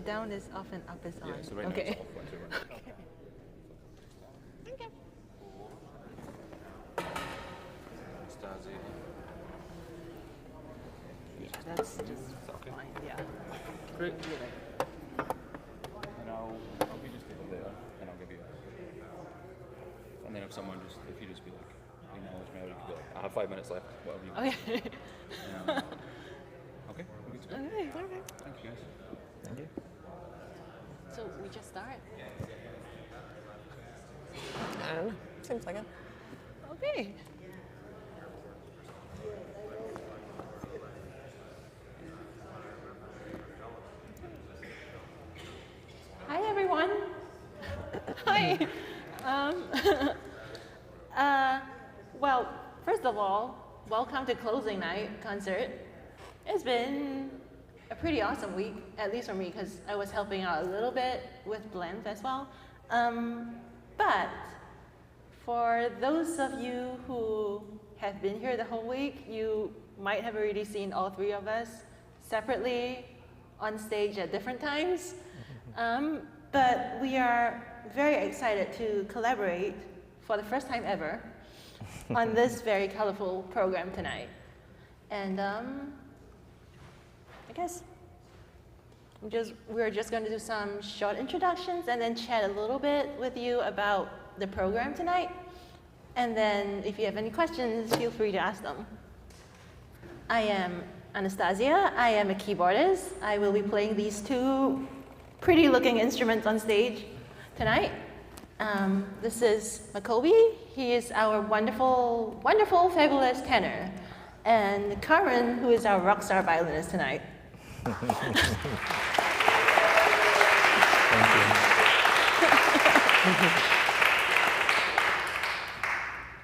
down is off and up is on. Yeah, so right now okay. it's off once we run. Okay. Okay. Anastasia. Yeah, that's just Okay. fine. Yeah. Great. And I'll be just over there, and I'll give you and then if you just be like, acknowledge me, you can go. I have 5 minutes left. Whatever you want. Okay. Okay. we'll get to it. Okay. Thank you, guys. Thank you. So we just start. I don't know. Seems like it. Okay. Hi everyone. Hi. Well, first of all, welcome to closing night concert. It's been a pretty awesome week, at least for me, because I was helping out a little bit with Blend as well. But for those of you who have been here the whole week, you might have already seen all three of us separately on stage at different times. But we are very excited to collaborate for the first time ever on this very colorful program tonight. And I guess we're just going to do some short introductions and then chat a little bit with you about the program tonight. And then if you have any questions, feel free to ask them. I am Anastasia. I am a keyboardist. I will be playing these two pretty looking instruments on stage tonight. This is Makobi. He is our wonderful, wonderful, fabulous tenor. And Karen, who is our rock star violinist tonight. Thank you.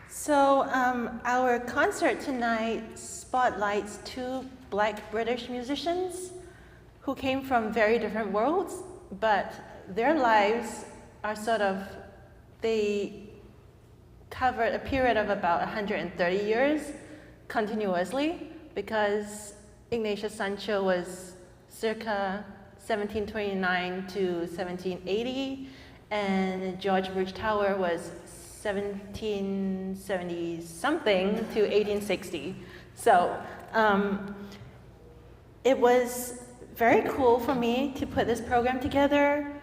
So our concert tonight spotlights two Black British musicians who came from very different worlds, but their lives are they covered a period of about 130 years continuously, because Ignatius Sancho was circa 1729 to 1780, and George Bridge-Tower was 1770 something to 1860. So it was very cool for me to put this program together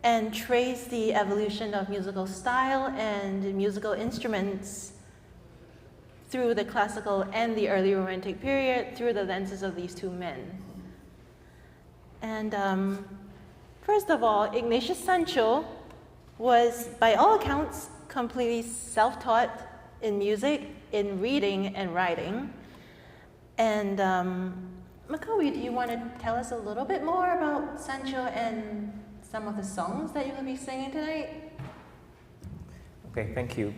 and trace the evolution of musical style and musical instruments through the classical and the early romantic period through the lenses of these two men. And first of all, Ignatius Sancho was, by all accounts, completely self-taught in music, in reading and writing. And Makobi, do you want to tell us a little bit more about Sancho and some of the songs that you're going to be singing tonight? Okay, thank you.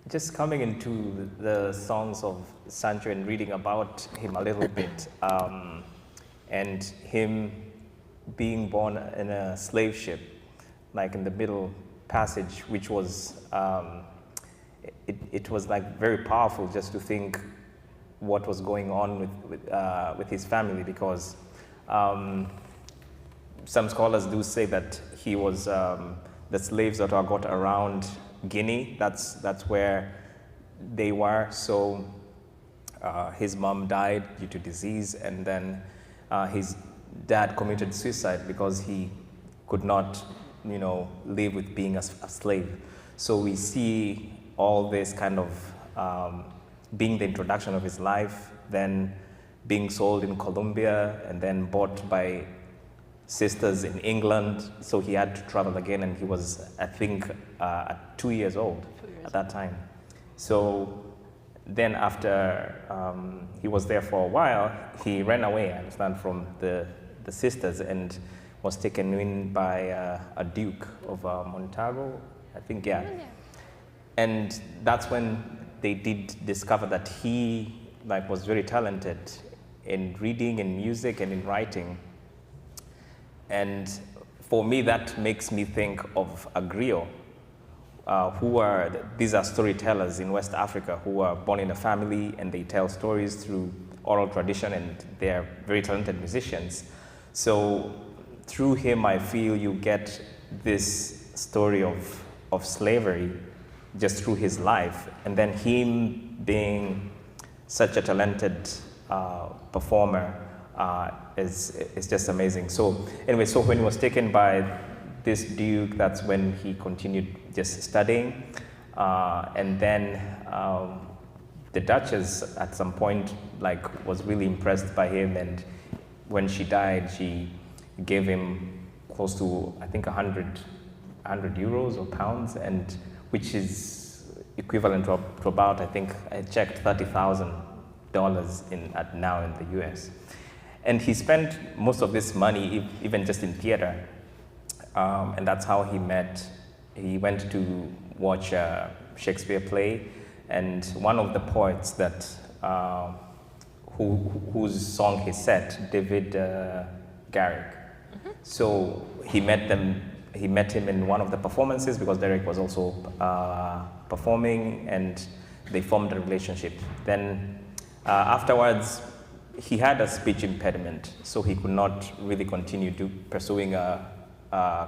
Just coming into the songs of Sancho and reading about him a little bit, and him being born in a slave ship, like in the Middle Passage, which was, it was like very powerful just to think what was going on with his family, because some scholars do say that he was the slaves that were got around Guinea. That's where they were. So his mom died due to disease, and then his dad committed suicide because he could not, live with being a slave. So we see all this kind of being the introduction of his life, then being sold in Colombia, and then bought by sisters in England. So he had to travel again, and he was, I think, 2 years old at that time. So then after he was there for a while, he ran away, I understand, from the sisters, and was taken in by a Duke of Montago, I think, yeah. And that's when they did discover that he was very talented in reading, in music, and in writing. And for me, that makes me think of a griot, these are storytellers in West Africa who are born in a family and they tell stories through oral tradition, and they're very talented musicians. So through him, I feel you get this story of slavery just through his life, and then him being such a talented performer is just amazing. So anyway, so when he was taken by this duke, that's when he continued just studying, and then the Duchess at some point was really impressed by him, and when she died, she gave him close to, I think, 100 euros or pounds, and which is equivalent to about, I think I checked, $30,000 now in the US. And he spent most of this money even just in theater, and that's how he went to watch a Shakespeare play, and one of the poets that whose song he set, David Garrick. Mm-hmm. So he met him in one of the performances because Derek was also performing, and they formed a relationship. Then afterwards, he had a speech impediment, so he could not really continue to pursuing a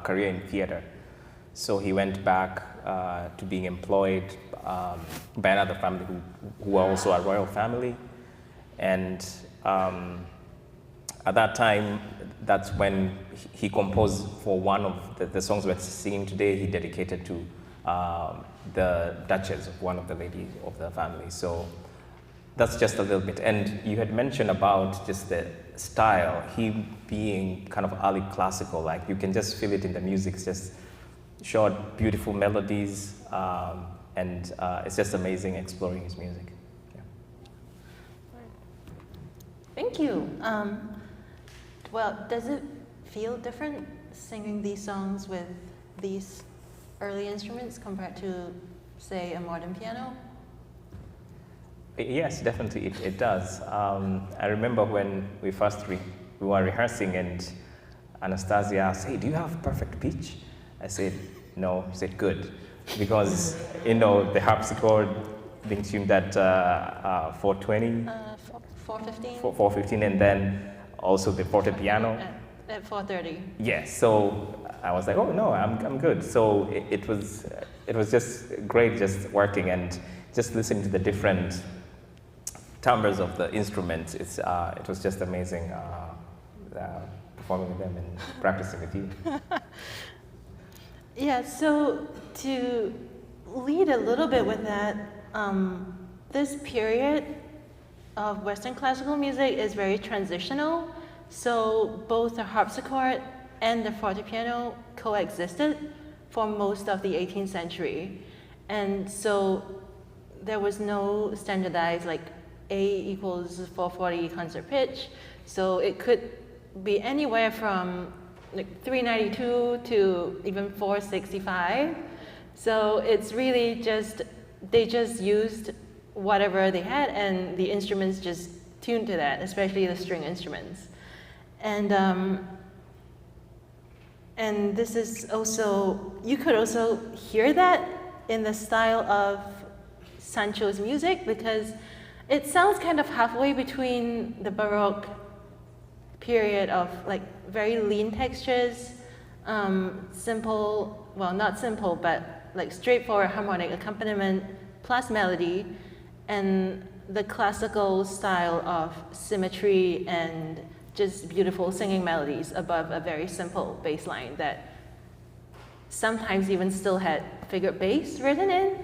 career in theater. So he went back to being employed by another family who are also a royal family. And at that time, that's when he composed for one of the songs we're singing today. He dedicated to the Duchess, one of the ladies of the family. So that's just a little bit. And you had mentioned about just the style, he being kind of early classical, like you can just feel it in the music. It's just short, beautiful melodies, and it's just amazing exploring his music. Thank you. Well, does it feel different singing these songs with these early instruments compared to, say, a modern piano? Yes, definitely it does. I remember when we were rehearsing, and Anastasia asked, "Hey, do you have perfect pitch?" I said, "No." She said, "Good," because the harpsichord being tuned at 420. 415? 415, and then also the fortepiano. At 430. Yes, so I was like, oh no, I'm good. So it was just great just working and just listening to the different timbres of the instruments. It was just amazing performing with them and practicing with you. Yeah, so to lead a little bit with that, this period of Western classical music is very transitional. So both the harpsichord and the fortepiano coexisted for most of the 18th century. And so there was no standardized like A equals 440 concert pitch. So it could be anywhere from like 392 to even 465. So it's really just, they just used whatever they had, and the instruments just tuned to that, especially the string instruments. And this is also, you could also hear that in the style of Sancho's music, because it sounds kind of halfway between the Baroque period of like very lean textures, simple, well, not simple, but like straightforward harmonic accompaniment plus melody, and the classical style of symmetry and just beautiful singing melodies above a very simple bass line that sometimes even still had figured bass written in,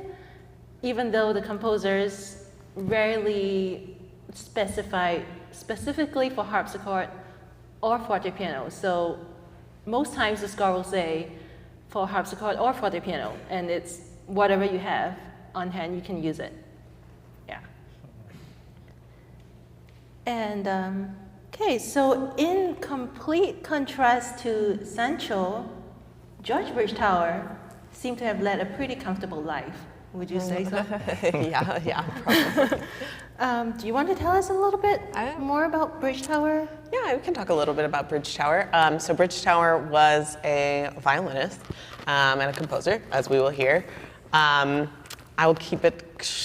even though the composers rarely specified specifically for harpsichord or fortepiano. So most times the score will say for harpsichord or fortepiano, and it's whatever you have on hand, you can use it. Yeah. And okay, so in complete contrast to Sancho, George Bridgetower seemed to have led a pretty comfortable life. Would you say so? Yeah, probably. Do you want to tell us a little bit more about Bridgetower? Yeah, we can talk a little bit about Bridgetower. So Bridgetower was a violinist and a composer, as we will hear. I will keep it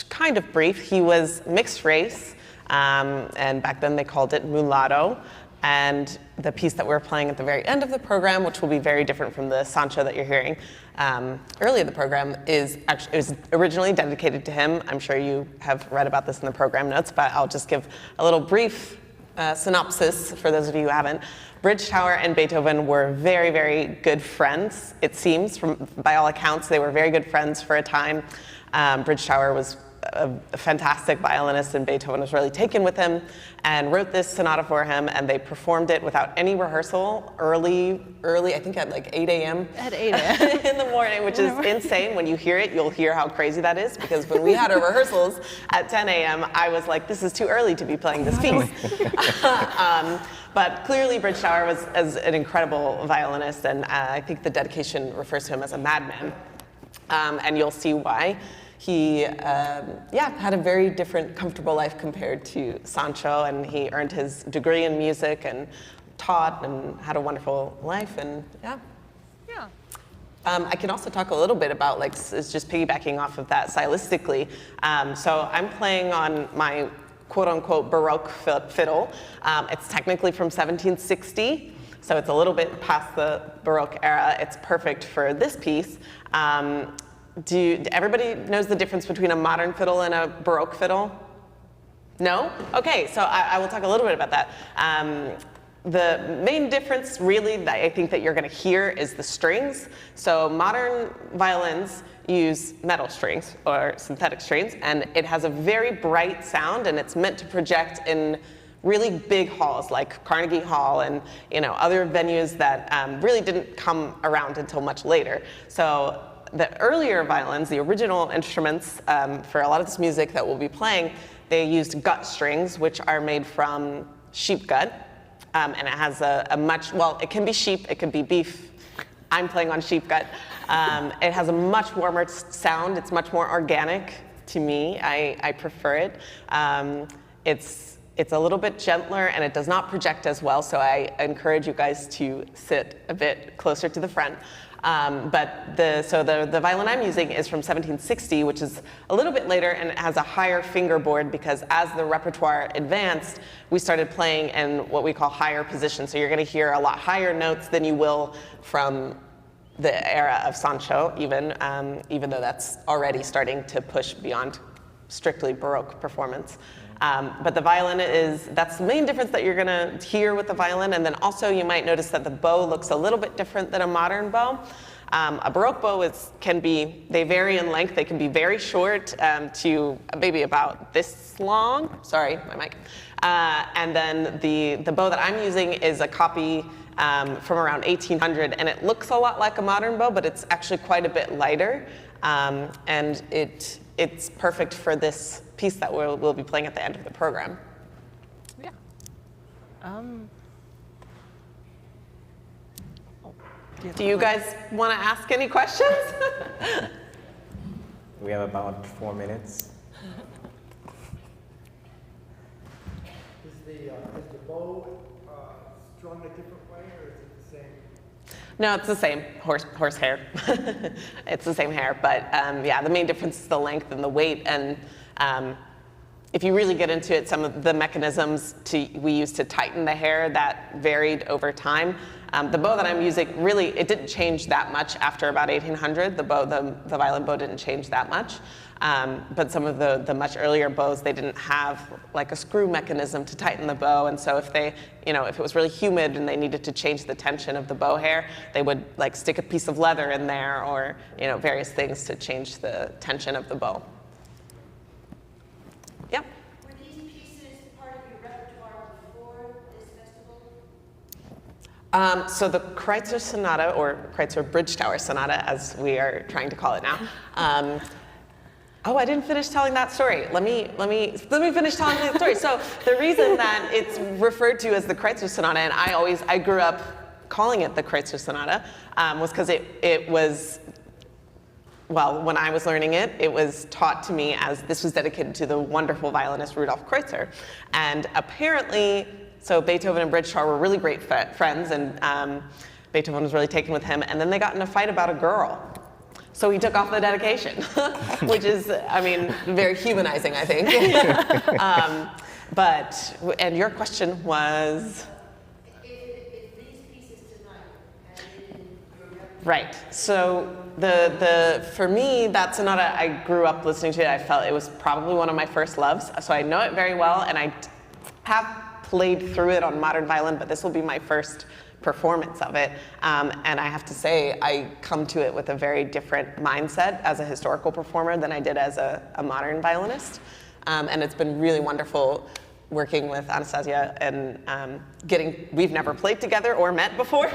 kind of brief. He was mixed race, and back then they called it mulatto. And the piece that we're playing at the very end of the program, which will be very different from the Sancho that you're hearing early in the program, is actually, it was originally dedicated to him. I'm sure you have read about this in the program notes, but I'll just give a little brief synopsis for those of you who haven't. Bridge Tower and Beethoven were very, very good friends, it seems. By all accounts, they were very good friends for a time. Bridge Tower was a fantastic violinist, and Beethoven was really taken with him and wrote this sonata for him, and they performed it without any rehearsal early, I think at like 8 a.m. At 8 a.m. in the morning, which is insane. When you hear it, you'll hear how crazy that is, because when we had our rehearsals at 10 a.m., I was like, this is too early to be playing this piece. But clearly, Bridge Tower was an incredible violinist, and I think the dedication refers to him as a madman. And you'll see why. He had a very different, comfortable life compared to Sancho, and he earned his degree in music and taught and had a wonderful life, and yeah. I can also talk a little bit about, like, it's just piggybacking off of that stylistically. So I'm playing on my quote-unquote Baroque fiddle. It's technically from 1760, so it's a little bit past the Baroque era. It's perfect for this piece. Everybody knows the difference between a modern fiddle and a Baroque fiddle? No? Okay, so I will talk a little bit about that. The main difference, really, that I think that you're going to hear is the strings. So modern violins use metal strings or synthetic strings, and it has a very bright sound, and it's meant to project in really big halls like Carnegie Hall and other venues that really didn't come around until much later. So the earlier violins, the original instruments for a lot of this music that we'll be playing, they used gut strings, which are made from sheep gut. And it has it can be sheep, it can be beef. I'm playing on sheep gut. It has a much warmer sound. It's much more organic to me. I prefer it. It's a little bit gentler, and it does not project as well, so I encourage you guys to sit a bit closer to the front. But the violin I'm using is from 1760, which is a little bit later, and it has a higher fingerboard because as the repertoire advanced, we started playing in what we call higher positions. So you're going to hear a lot higher notes than you will from the era of Sancho, even though that's already starting to push beyond strictly Baroque performance. But the violin that's the main difference that you're gonna hear with the violin. And then also you might notice that the bow looks a little bit different than a modern bow. A Baroque bow they vary in length. They can be very short to maybe about this long. Sorry, my mic. And then the bow that I'm using is a copy from around 1800, and it looks a lot like a modern bow, but it's actually quite a bit lighter. And it's perfect for this piece that we'll be playing at the end of the program. Yeah. Do you guys want to ask any questions? We have about 4 minutes. Is the bow strung a different way, or is it the same? No, it's the same horsehair. It's the same hair, but the main difference is the length and the weight. And if you really get into it, some of the mechanisms we use to tighten the hair, that varied over time. The bow that I'm using, really, it didn't change that much after about 1800. The violin bow didn't change that much. But some of the much earlier bows, they didn't have like a screw mechanism to tighten the bow. And so if it was really humid and they needed to change the tension of the bow hair, they would like stick a piece of leather in there or, various things to change the tension of the bow. Yep. Were these pieces part of your repertoire before this festival? So the Kreutzer Sonata, or Kreutzer Bridge Tower Sonata, as we are trying to call it now. I didn't finish telling that story. Let me finish telling the story. So the reason that it's referred to as the Kreutzer Sonata, and I grew up calling it the Kreutzer Sonata, was because it was, well, when I was learning it, it was taught to me as this was dedicated to the wonderful violinist Rudolf Kreutzer. And apparently, so Beethoven and Bridge Tower were really great friends, and Beethoven was really taken with him, and then they got in a fight about a girl. So he took off the dedication, which is, very humanizing, I think. And your question was? Right. So for me, that sonata, I grew up listening to it. I felt it was probably one of my first loves. So I know it very well, and I have played through it on modern violin, but this will be my first performance of it. And I have to say, I come to it with a very different mindset as a historical performer than I did as a modern violinist. And it's been really wonderful working with Anastasia and we've never played together or met before.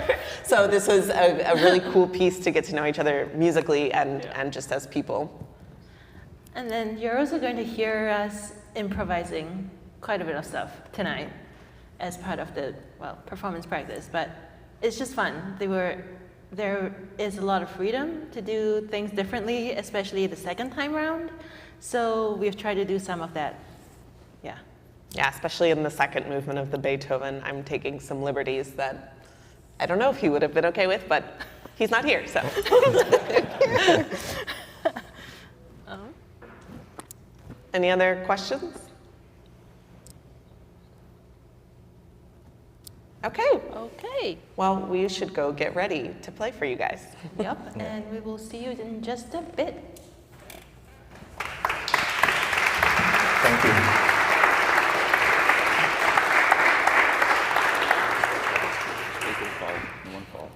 So this is a really cool piece to get to know each other musically and just as people. And then you're also going to hear us improvising quite a bit of stuff tonight as part of the, performance practice, but it's just fun. There is a lot of freedom to do things differently, especially the second time round. So we've tried to do some of that, yeah. Yeah, especially in the second movement of the Beethoven, I'm taking some liberties that I don't know if he would have been okay with, but he's not here, so. Any other questions? Okay. Okay. Well, we should go get ready to play for you guys. Yep, and we will see you in just a bit. Thank you. One fall.